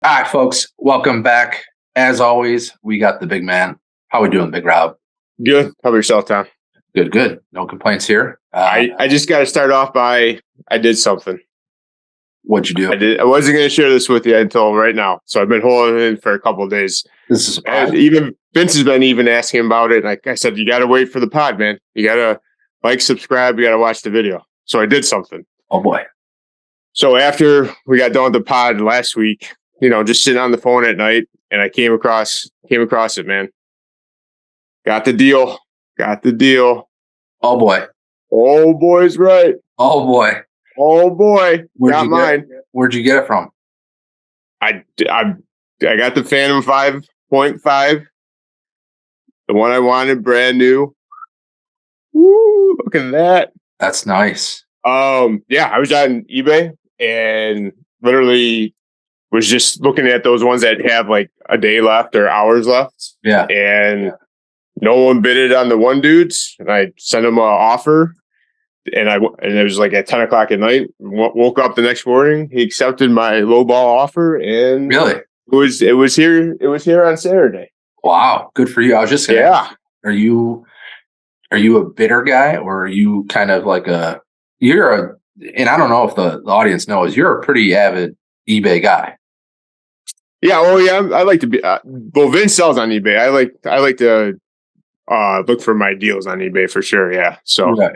All right, folks, welcome back. As always, we got the big man. How we doing, Big Rob? Good. How about yourself, Tom? Good, good. No complaints here. I just got to start off by I did something. What'd you do? I wasn't going to share this with you until right now. So I've been holding it in for a couple of days. This is And even Vince has been even asking about it. Like I said, you got to wait for the pod, man. You got to subscribe. You got to watch the video. So I did something. Oh boy. So after we got done with the pod last week, just sitting on the phone at night, and I came across it, man. Got the deal. Oh boy. Oh boy's right. Oh boy. Oh boy. Got mine. Where'd you get it from? I got the Phantom 5.5. The one I wanted, brand new. Woo, look at that. That's nice. Yeah, I was on eBay and literally was just looking at those ones that have like a day left or hours left. Yeah. And no one bid it on the one dudes. And I sent them an offer. And it was like at 10 o'clock at night. Woke up the next morning. He accepted my lowball offer, and really, it was here on Saturday. Wow, good for you. I was just saying, yeah. Are you a bidder guy, or are you kind of like and I don't know if the audience knows, you're a pretty avid eBay guy. Yeah. Oh yeah. I like to be. Vince sells on eBay. I like to look for my deals on eBay for sure. Yeah. So. Right.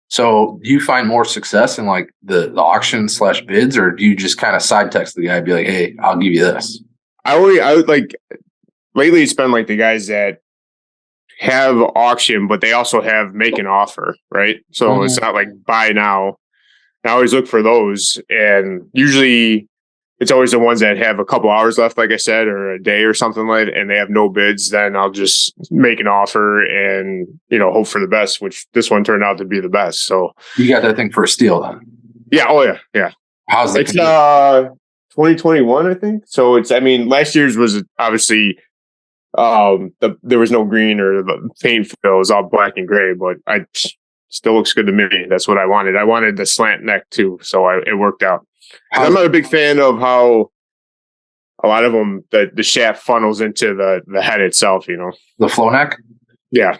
So do you find more success in like the auction / bids, or do you just kind of side text the guy and be like, hey, I'll give you this? I would like lately it's been like the guys that have auction, but they also have make an offer, right? So it's not like buy now. I always look for those, and usually it's always the ones that have a couple hours left, like I said, or a day or something like that, and they have no bids. Then I'll just make an offer and, hope for the best, which this one turned out to be the best. So you got that thing for a steal then? Yeah. Oh yeah. Yeah. How's it? It's 2021, I think. So last year's was obviously, there was no green or the paint fill. It was all black and gray, but still looks good to me. That's what I wanted. I wanted the slant neck too. So it worked out. I'm not a big fan of how a lot of them, the shaft funnels into the head itself, The flow neck? Yeah.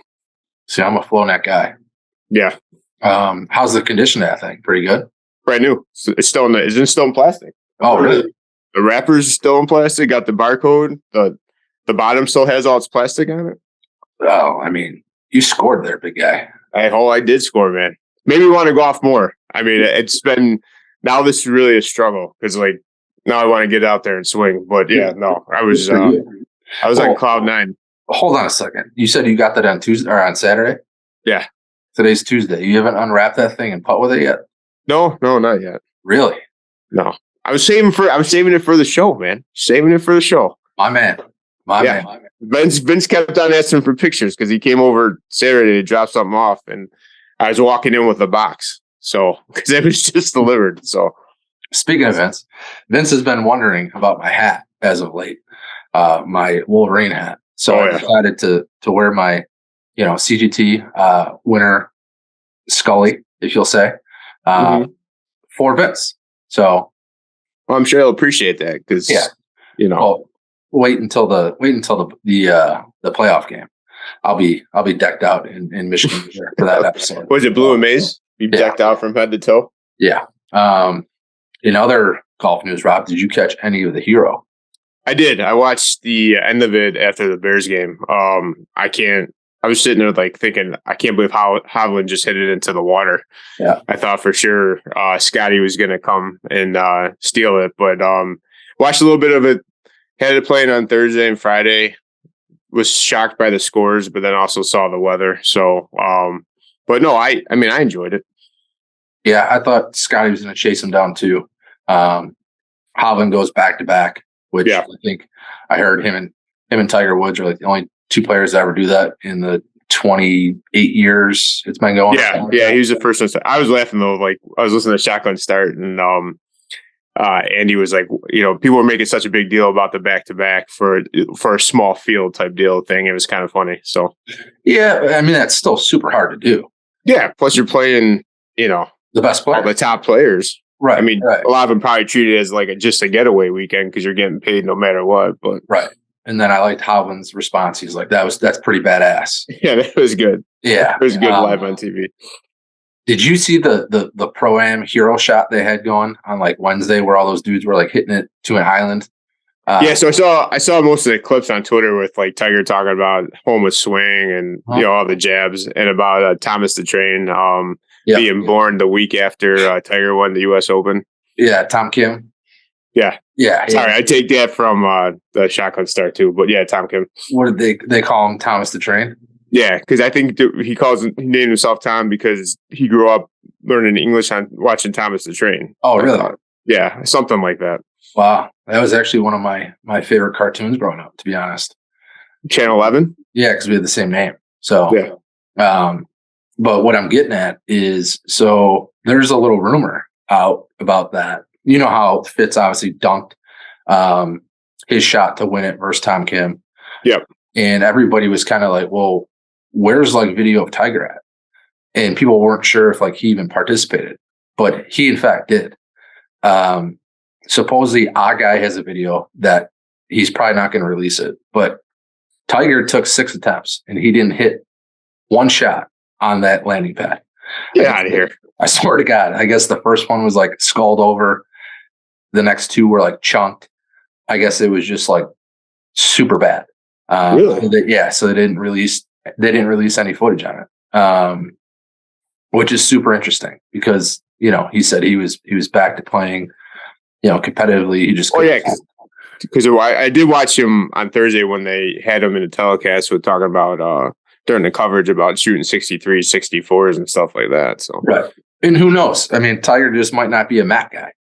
See, I'm a flow neck guy. Yeah. How's the condition of that thing? Pretty good? Brand new. It's still in plastic. Oh, really? The wrapper's still in plastic. Got the barcode. The bottom still has all its plastic on it. Oh, you scored there, big guy. I did score, man. Made me want to go off more. It's been... Now this is really a struggle because now I want to get out there and swing. But yeah, no, I was on cloud nine. Hold on a second. You said you got that on Tuesday or on Saturday? Yeah. Today's Tuesday. You haven't unwrapped that thing and putt with it yet? No, not yet. Really? No. I was saving it for the show, man. Saving it for the show. My man. Vince kept on asking for pictures because he came over Saturday to drop something off, and I was walking in with a box. So, because it was just delivered. So, speaking of Vince has been wondering about my hat as of late, my Wolverine hat. So I decided to wear my, CGT winter Scully, if you'll say, for Vince. So, well, I'm sure he'll appreciate that because, wait until the playoff game. I'll be decked out in Michigan for that episode. Was it blue and maize? You decked out from head to toe? Yeah. In other golf news, Rob, did you catch any of the Hero? I did. I watched the end of it after the Bears game. I was sitting there thinking, I can't believe how Hovland just hit it into the water. Yeah. I thought for sure Scotty was going to come and steal it, but watched a little bit of it. Had it playing on Thursday and Friday. Was shocked by the scores, but then also saw the weather. So, but no, I enjoyed it. Yeah, I thought Scotty was going to chase him down too. Hovland goes back to back, which I think I heard him and Tiger Woods are like the only two players that ever do that in the 28 years it's been going. Yeah, he was the first one. I was laughing though, I was listening to Shotgun Start, and Andy was like, people were making such a big deal about the back-to-back for a small field type deal thing. It was kind of funny. So, yeah, that's still super hard to do. Yeah. Plus you're playing, the best players, all the top players. Right. I mean, a lot of them probably treat it as like just a getaway weekend because you're getting paid no matter what. But right. And then I liked Halvin's response. He's like, that's pretty badass. Yeah, that was good. Yeah. It was good live on TV. Did you see the Pro-Am hero shot they had going on like Wednesday where all those dudes were like hitting it to an island? Yeah, so I saw most of the clips on Twitter with like Tiger talking about home of swing and all the jabs, and about Thomas the Train being born the week after Tiger won the U.S. Open. Yeah, Tom Kim. Yeah. Sorry, I take that from the Shotgun Star too, but yeah, Tom Kim. What did they call him? Thomas the Train. Yeah, because I think he named himself Tom because he grew up learning English on watching Thomas the Train. Oh, really? Yeah, something like that. Wow, that was actually one of my favorite cartoons growing up, to be honest. Channel 11? Yeah, because we had the same name. So, yeah. But what I'm getting at is, so there's a little rumor out about that. You know how Fitz obviously dunked his shot to win it versus Tom Kim. Yep. And everybody was kind of like, well, where's like video of Tiger at? And people weren't sure if like he even participated, but he in fact did. Supposedly our guy has a video that he's probably not going to release it, but Tiger took 6 attempts and he didn't hit one shot on that landing pad. Get out of here. I swear to God. I guess the first one was like skulled over. The next 2 were like chunked. I guess it was just like super bad. Really? So they didn't release any footage on it. Which is super interesting because, he said he was back to playing, competitively. He just because I did watch him on Thursday when they had him in the telecast with talking about during the coverage about shooting 63, 64s and stuff like that. So right. And who knows? I mean, Tiger just might not be a Mac guy.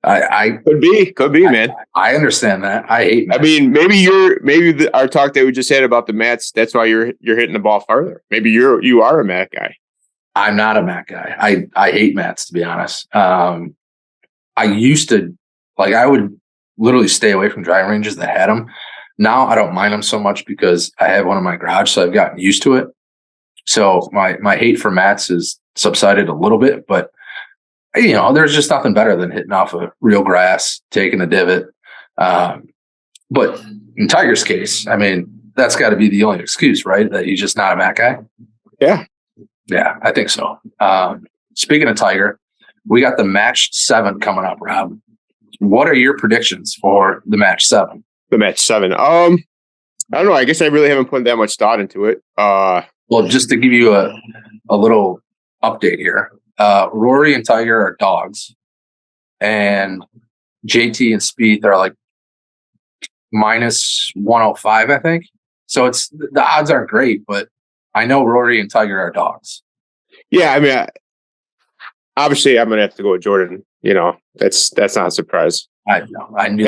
I could be, man. I understand that. I hate Mats. I mean, maybe our talk that we just had about the Mats, that's why you're hitting the ball farther. Maybe you are a Mac guy. I'm not a Mac guy. I hate Mats, to be honest. I used to, like, I would literally stay away from driving ranges that had them. Now I don't mind them so much because I have one in my garage, so I've gotten used to it. So my hate for Mats has subsided a little bit, but there's just nothing better than hitting off of real grass, taking a divot. But in Tiger's case, I mean, that's got to be the only excuse, right? That he's just not a Mac guy. Yeah. Yeah, I think so. Speaking of Tiger, we got the match 7 coming up, Rob. What are your predictions for the match 7? The match 7. I don't know. I guess I really haven't put that much thought into it. Well, just to give you a little update here, Rory and Tiger are dogs, and JT and Spieth are like minus 105, I think. So it's the odds aren't great, but I know Rory and Tiger are dogs. Yeah, I mean, obviously, I'm gonna have to go with Jordan. That's not a surprise. I know. I knew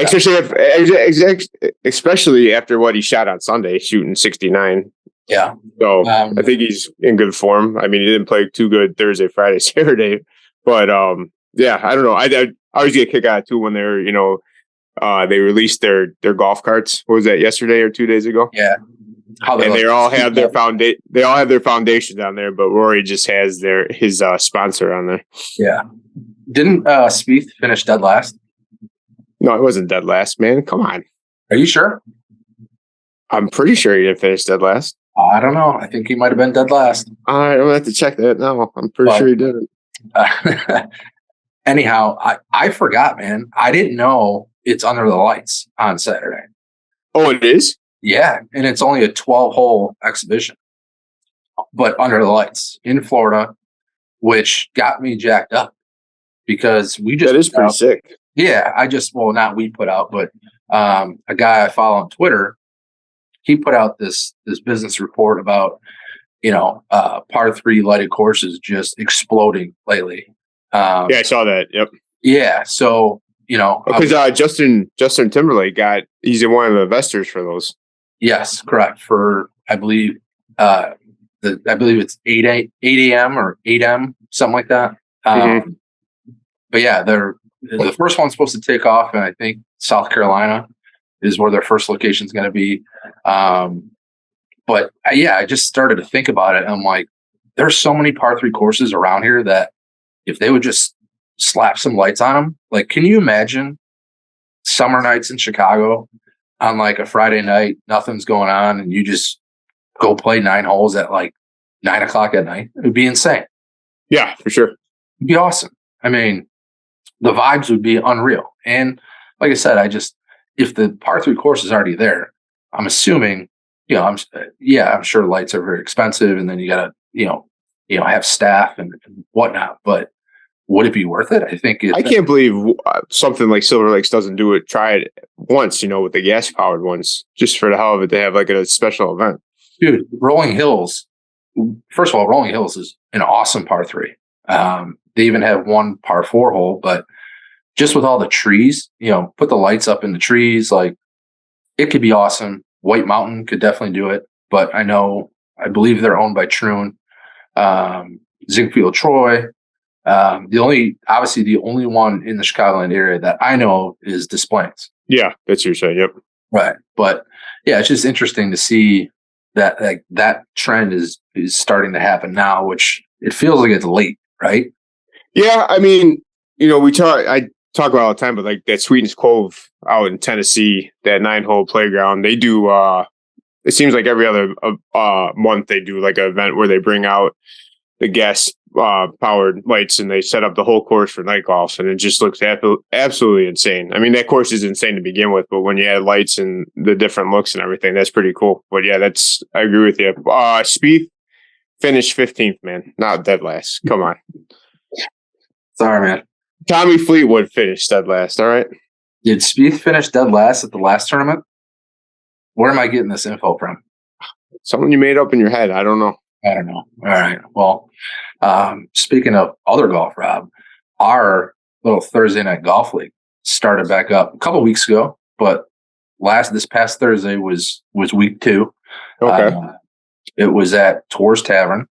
especially after what he shot on Sunday, shooting 69. Yeah. So I think he's in good form. I mean, he didn't play too good Thursday, Friday, Saturday, but yeah, I don't know. I always get a kick out of it too when they're they released their golf carts. What was that, yesterday or 2 days ago? Yeah. And they all have their foundations on there, but Rory just has his sponsor on there. Yeah. Didn't Spieth finish dead last? No, it wasn't dead last, man. Come on. Are you sure? I'm pretty sure he didn't finish dead last. I don't know. I think he might have been dead last. All right, I'm gonna have to check that now. I'm pretty sure he didn't. Anyhow, I forgot, man. I didn't know it's under the lights on Saturday. Oh, it is? Yeah, and it's only a 12-hole exhibition, but under the lights in Florida, which got me jacked up because we just— that is pretty sick. Yeah, not we put out, but a guy I follow on Twitter, he put out this business report about par 3 lighted courses just exploding lately. Yeah, I saw that. Yep. Yeah, so because Justin Timberlake he's one of the investors for those. Yes, correct. For I believe it's 8 a.m. or 8 m, something like that. But yeah, the first one's supposed to take off, and I think South Carolina is where their first location is going to be. But I just started to think about it. I'm like, there's so many par 3 courses around here that if they would just slap some lights on them, like, can you imagine summer nights in Chicago on like a Friday night, nothing's going on, and you just go play 9 holes at like 9 o'clock at night? It would be insane. Yeah, for sure. It'd be awesome. I mean, the vibes would be unreal. And like I said, if the par 3 course is already there, I'm assuming, I'm sure lights are very expensive, and then you gotta, have staff and whatnot. But would it be worth it? I think I can't believe something like Silver Lakes doesn't do it. Try it once, with the gas powered ones, just for the hell of it. They have like a special event. Dude, Rolling Hills. First of all, Rolling Hills is an awesome par 3. They even have one par 4 hole, but just with all the trees, put the lights up in the trees, like, it could be awesome. White Mountain could definitely do it, but I believe they're owned by Troon. Ziegfeld Troy. The only one in the Chicagoland area that I know is Des Plaines. Yeah, that's your say. Yep. Right. But yeah, it's just interesting to see that that trend is starting to happen now, which it feels like it's late, right? Yeah, I mean, I talk about all the time, but like that Sweetens Cove out in Tennessee, that 9-hole playground, they do it seems like every other month they do like an event where they bring out the gas powered lights and they set up the whole course for night golf, and it just looks absolutely insane. I mean, that course is insane to begin with, but when you add lights and the different looks and everything, that's pretty cool. But yeah, I agree with you. Spieth finished 15th, man, not dead last. Come on. Sorry, man. Tommy Fleetwood finished dead last. All right. Did Spieth finish dead last at the last tournament? Where am I getting this info from? Something you made up in your head. I don't know. All right. Well, speaking of other golf, Rob, our little Thursday night golf league started back up a couple weeks ago, but this past Thursday was week 2. Okay. It was at Tor's Tavern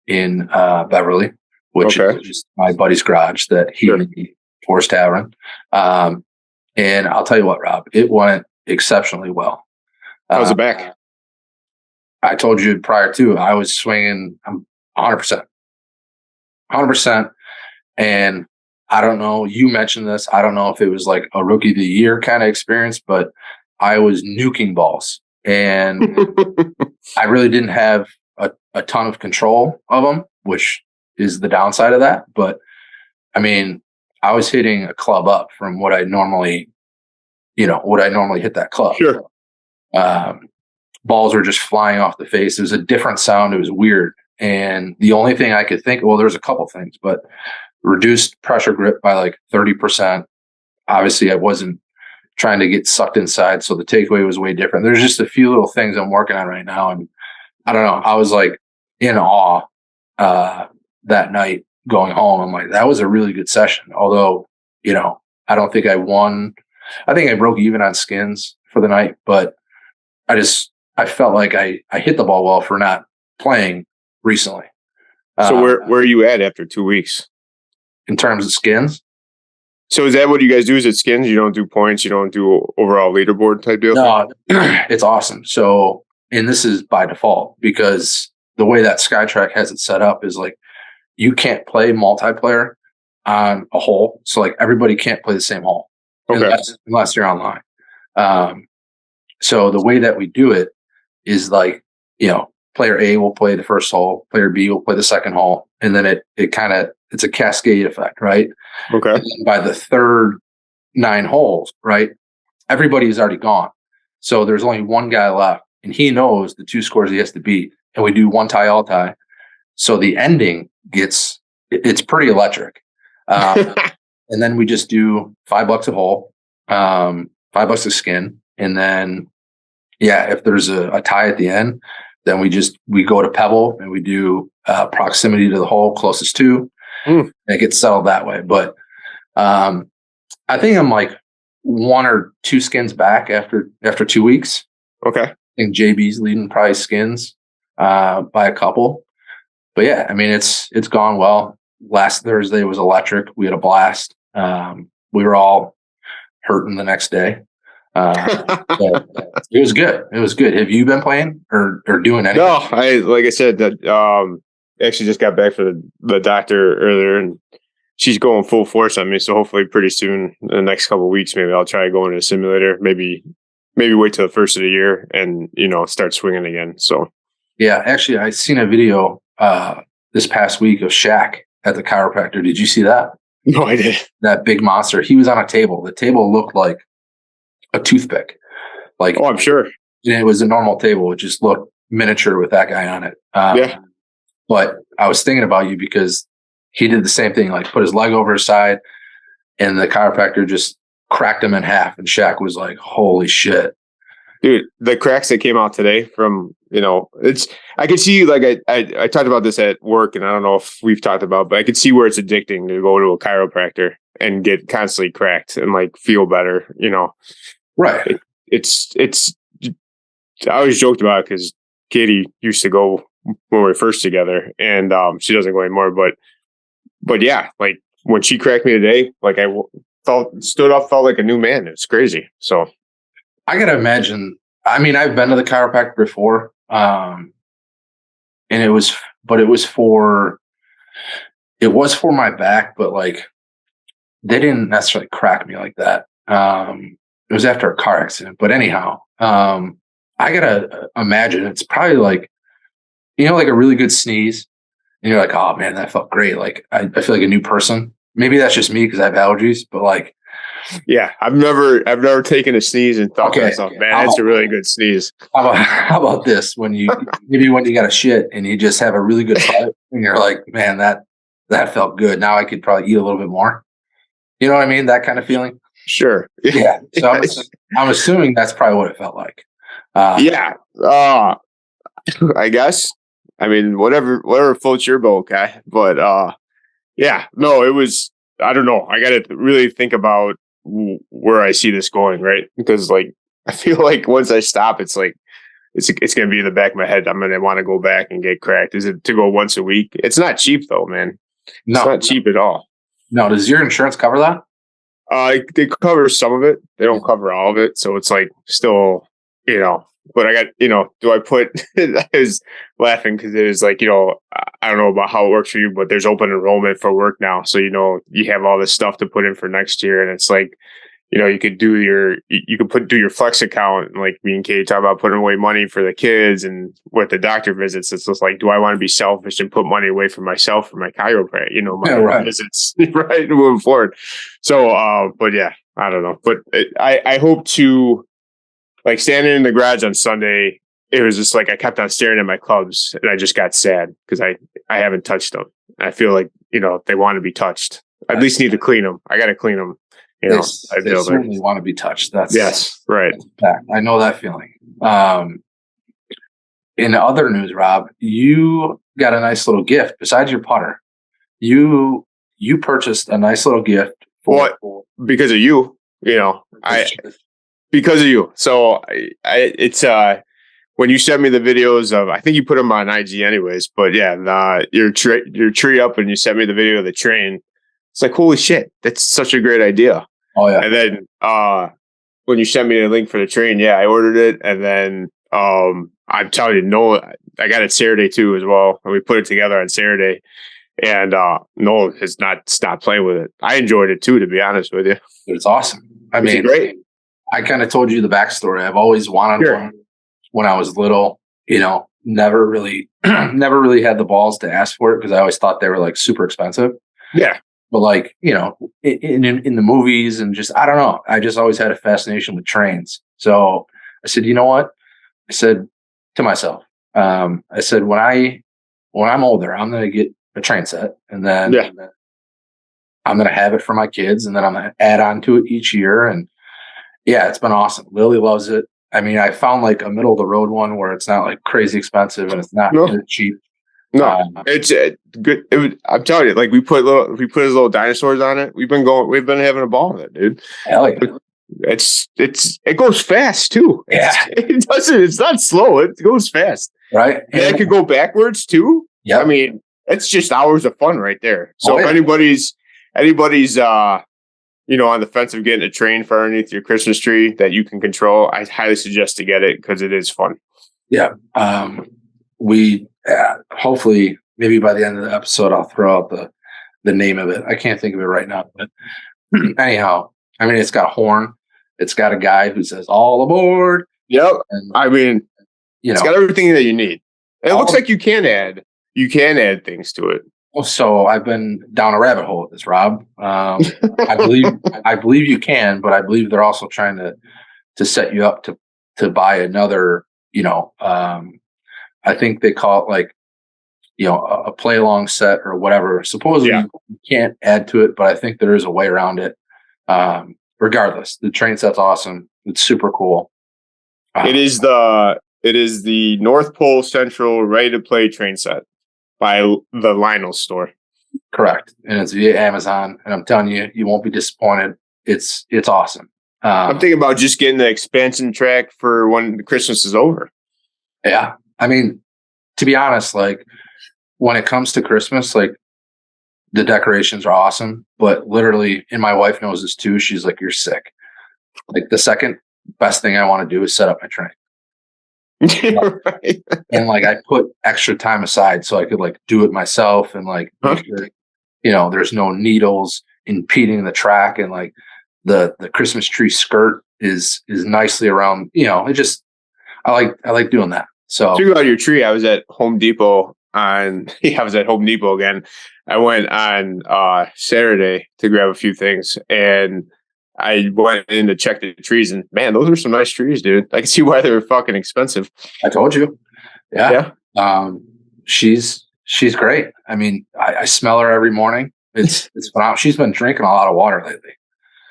in Beverly, which is my buddy's garage that he made Tor's Tavern. And I'll tell you what, Rob, it went exceptionally well. How's it back? I told you prior to, I was swinging 100%. 100%. And I don't know, you mentioned this. I don't know if it was like a rookie of the year kind of experience, but I was nuking balls. And I really didn't have a ton of control of them, which is the downside of that. But I mean, I was hitting a club up from what I normally hit that club. Sure. Balls were just flying off the face. It was a different sound. It was weird. And the only thing I could think, well, there's a couple things, but reduced pressure grip by like 30%. Obviously, I wasn't trying to get sucked inside, so the takeaway was way different. There's just a few little things I'm working on right now. And I don't know, I was like in awe that night going home. I'm like, that was a really good session. Although, I don't think I won. I think I broke even on skins for the night, but I felt like I hit the ball well for not playing recently. So where are you at after 2 weeks? In terms of skins? So is that what you guys do? Is it skins? You don't do points? You don't do overall leaderboard type deal? No, it's awesome. So, and this is by default, because the way that SkyTrack has it set up is like, you can't play multiplayer on a hole. So like everybody can't play the same hole unless you're online. So the way that we do it is like, player A will play the first hole, player B will play the second hole, and then it's a cascade effect, right? Okay. And then by the third 9 holes, right, everybody's already gone. So there's only one guy left, and he knows the 2 scores he has to beat, and we do one tie, all tie. So the ending it's pretty electric. And then we just do $5 a hole, $5 a skin, and then if there's a tie at the end, then we go to Pebble and we do proximity to the hole closest to. And it gets settled that way. But I think I'm like 1 or 2 skins back after 2 weeks. Okay. I think JB's leading probably skins by a couple. But yeah, I mean, it's gone well. Last Thursday was electric. We had a blast. We were all hurting the next day. It was good. It was good. Have you been playing or doing anything? No, like I said, that actually just got back from the doctor earlier, and she's going full force on me. So hopefully pretty soon, in the next couple of weeks, maybe I'll try going to a simulator. Maybe wait till the first of the year and start swinging again. So yeah, actually, I seen a video this past week of Shaq at the chiropractor. Did you see that? No, I did. That big monster. He was on a table. The table looked like a toothpick. Like, oh, I'm sure. It was a normal table. It just looked miniature with that guy on it. Yeah. But I was thinking about you because he did the same thing, like put his leg over his side, and the chiropractor just cracked him in half. And Shaq was like, holy shit. Dude, the cracks that came out today from, I could see, like, I talked about this at work, and I don't know if we've talked about, but I could see where it's addicting to go to a chiropractor and get constantly cracked and like feel better, Right. It's I always joked about it because Katie used to go when we were first together, and she doesn't go anymore. But yeah, like when she cracked me today, like I stood up, felt like a new man. It's crazy. So I gotta imagine. I mean, I've been to the chiropractor before, and it was for my back, but like they didn't necessarily crack me like that. It was after a car accident, but anyhow, I gotta imagine it's probably like, like a really good sneeze, and you're like, oh man, that felt great. Like I feel like a new person. Maybe that's just me because I have allergies, but like, yeah, I've never taken a sneeze and thought to myself, man, that's a really good sneeze. How about this? When you got a shit and you just have a really good fart, and you're like, man, that felt good. Now I could probably eat a little bit more. You know what I mean? That kind of feeling. Sure. Yeah. So I'm assuming that's probably what it felt like. Yeah. I guess. I mean, whatever floats your boat, okay. But yeah, no, it was. I don't know. I got to really think about where I see this going, right? Because like I feel like once I stop, it's like it's going to be in the back of my head. I'm going to want to go back and get cracked. Is it to go once a week? It's not cheap though, man. No, it's not cheap at all. No, does your insurance cover that? They cover some of it. They don't cover all of it. So it's like still, but I got, do I put, I was laughing because it was like, I don't know about how it works for you, but there's open enrollment for work now. So, you have all this stuff to put in for next year. And it's like, you could do your flex account, and like me and Katie talk about putting away money for the kids and with the doctor visits. It's just like, do I want to be selfish and put money away for myself for my chiropractor, my visits, right, moving forward. So, but yeah, I don't know, but I hope to, like, standing in the garage on Sunday, it was just like I kept on staring at my clubs, and I just got sad because I haven't touched them. I feel like they want to be touched. I at least need to clean them. I got to clean them. They certainly want to be touched. Yes, right. I know that feeling. In other news, Rob, you got a nice little gift besides your putter. You purchased a nice little gift because of you. Because of you. So it's when you sent me the videos of, I think you put them on IG anyways, but yeah, your tree up, and you sent me the video of the train. It's like, holy shit, that's such a great idea. Oh yeah. And then when you sent me the link for the train, I ordered it, and then I'm telling you, Noel, I got it Saturday too as well, and we put it together on Saturday, and Noel has not stopped playing with it. I enjoyed it too, to be honest with you. It's awesome. I mean, great. I kind of told you the backstory. I've always wanted one when I was little. Never really had the balls to ask for it because I always thought they were like super expensive. Yeah. But like, in the movies and just, I don't know. I just always had a fascination with trains. So I said, you know what? I said to myself, I said, when I'm older, I'm going to get a train set, and then I'm going to have it for my kids, and then I'm going to add on to it each year. And yeah, it's been awesome. Lily loves it. I mean, I found like a middle of the road one where it's not like crazy expensive and it's not cheap. No, it's good. I'm telling you, like we put his little dinosaurs on it. We've been having a ball with it, dude. Hell yeah. It goes fast too. Yeah. It's not slow. It goes fast. Right. And it could go backwards too. Yeah. I mean, it's just hours of fun right there. So if anybody's on the fence of getting a train for underneath your Christmas tree that you can control, I highly suggest to get it because it is fun. Yeah. We hopefully maybe by the end of the episode, I'll throw out the name of it. I can't think of it right now. But anyhow, I mean, it's got a horn. It's got a guy who says "all aboard." Yep. And, I mean, it's got everything that you need. It looks like you can add things to it. So I've been down a rabbit hole with this, Rob. I believe you can, but I believe they're also trying to set you up to buy another. I think they call it like a play along set or whatever. Supposedly you can't add to it, but I think there is a way around it. Regardless, the train set's awesome. It's super cool. It is the North Pole Central Ready to Play train set by the Lionel store. Correct. And it's via Amazon. And I'm telling you, you won't be disappointed. It's awesome. I'm thinking about just getting the expansion track for when Christmas is over. Yeah. I mean, to be honest, like when it comes to Christmas, like the decorations are awesome, but literally, and my wife knows this too. She's like, "You're sick." Like the second best thing I want to do is set up my train. Right. And like I put extra time aside so I could like do it myself and like make sure, there's no needles impeding the track, and like the Christmas tree skirt is nicely around, it just I like doing that. So speaking about your tree, I was at Home Depot I was at Home Depot again. I went on Saturday to grab a few things, and I went in to check the trees, and man, those are some nice trees, dude. I can see why they're fucking expensive. I told you. Yeah. She's great. I mean, I smell her every morning. It's phenomenal. She's been drinking a lot of water lately.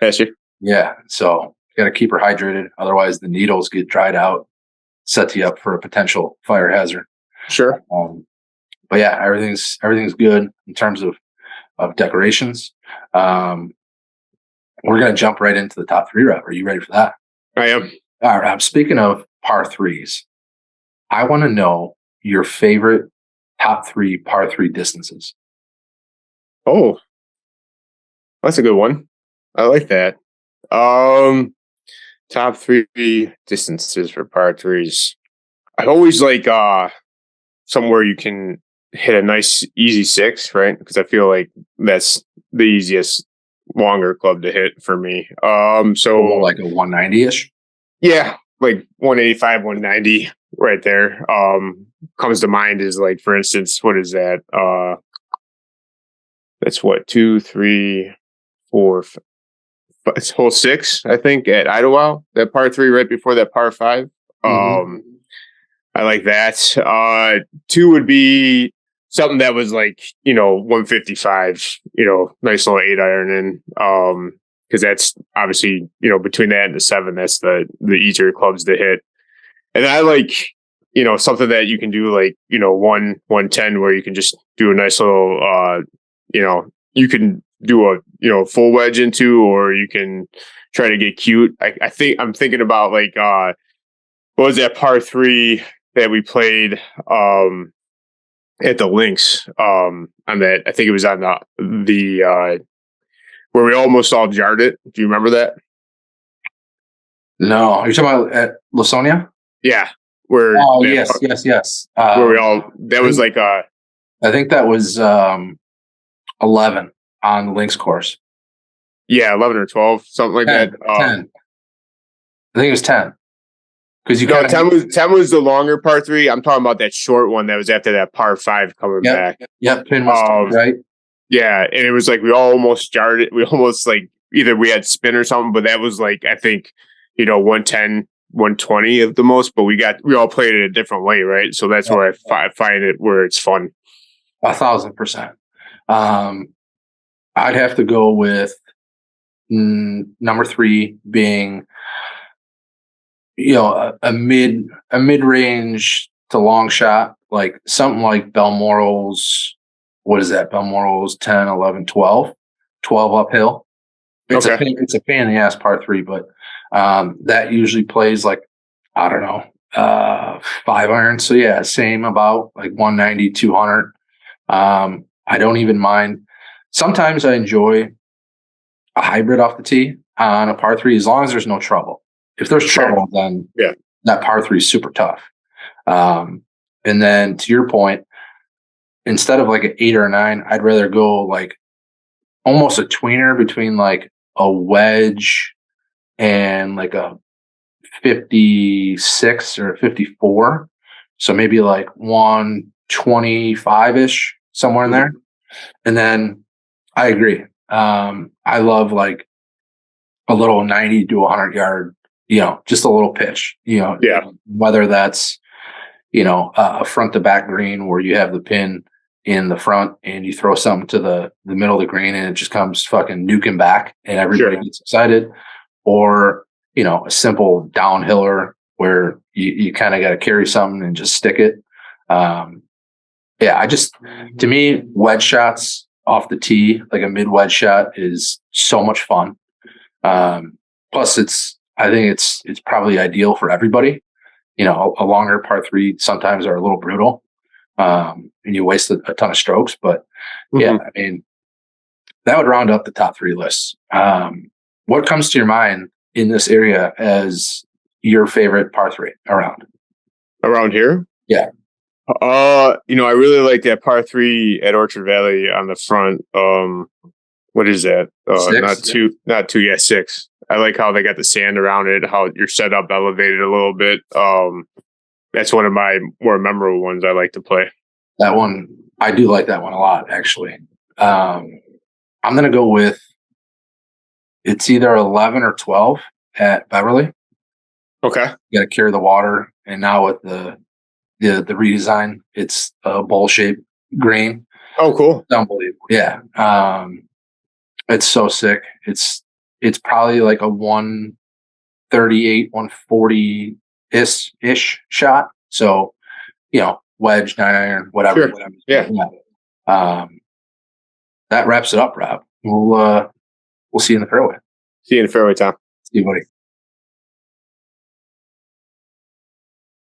Has she? Yeah. So you got to keep her hydrated. Otherwise the needles get dried out, sets you up for a potential fire hazard. Sure. But yeah, everything's good in terms of decorations. We're going to jump right into the top 3, Rob. Are you ready for that? I am. All right. Speaking of par 3s, I want to know your favorite top 3 par 3 distances. Oh, that's a good one. I like that. Top 3 distances for par 3s. I always like somewhere you can hit a nice easy 6, right? Because I feel like that's the easiest longer club to hit for me. So like a 190-ish? Yeah, like 185, 190 right there. Comes to mind is like, for instance, what is that? That's what, 2, 3, 4, it's hole 6, I think, at Idlewild, that par 3 right before that par 5. I like that. 2 would be something that was like, 155, nice little 8-iron in. Because that's obviously, between that and the 7, that's the easier clubs to hit. And I like, something that you can do like, 110, where you can just do a nice little, you can do a, full wedge into, or you can try to get cute. I think I'm thinking about like, what was that par 3 that we played at the links on that? I think it was on the where we almost all jarred it. Do you remember that? No. Are you talking about at Lawsonia? Yeah. Yes. Where we all, that was like I think that was 11 on the links course. Yeah, 11 or 12, something like 10, that. 10. I think it was 10. Because 10 was the longer par 3. I'm talking about that short one that was after that par 5 coming back. Yep, pin was 10, right? Yeah, and it was like we almost jarred it. We almost like either we had spin or something, but that was like, I think, 110, 120 of the most, but we all played it a different way, right? So that's where I find it where it's fun. 1,000%. I'd have to go with number 3 being, a mid-range to long shot, like something like Balmoral's. What is that? Balmoral's 10, 11, 12 uphill. It's a pain in the ass par 3, but that usually plays like, I don't know, 5-iron. So yeah, same, about like 190, 200. I don't even mind. Sometimes I enjoy a hybrid off the tee on a par 3, as long as there's no trouble. If there's trouble, then that par 3 is super tough. And then to your point, instead of like an 8 or a 9, I'd rather go like almost a tweener between like a wedge and like a 56 or 54. So maybe like 125 ish, somewhere in there. And then I agree. I love like a little 90 to 100 yard, just a little pitch, whether that's, a front to back green where you have the pin in the front and you throw something to the middle of the green and it just comes fucking nuking back and everybody gets excited, or, a simple downhiller where you kind of got to carry something and just stick it. To me, wedge shots off the tee, like a mid wedge shot, is so much fun. Plus I think it's probably ideal for everybody. A longer par three sometimes are a little brutal, and you waste a ton of strokes. But I mean, that would round up the top three lists. What comes to your mind in this area as your favorite par three around here? Yeah. I really like that par three at Orchard Valley on the front. What is that? Not two. Yeah, 6. I like how they got the sand around it, how you're set up elevated a little bit. That's one of my more memorable ones I like to play. That one, I do like that one a lot, actually. I'm going to go with, it's either 11 or 12 at Beverly. Okay. You got to carry the water. And now with the redesign, it's a bowl-shaped green. Oh, cool. It's unbelievable. Yeah. It's so sick. It's probably like a 138, 140 ish shot. So, wedge, 9-iron, whatever. Sure. Yeah. That wraps it up, Rob. We'll see you in the fairway. See you in the fairway, Tom. See you, buddy.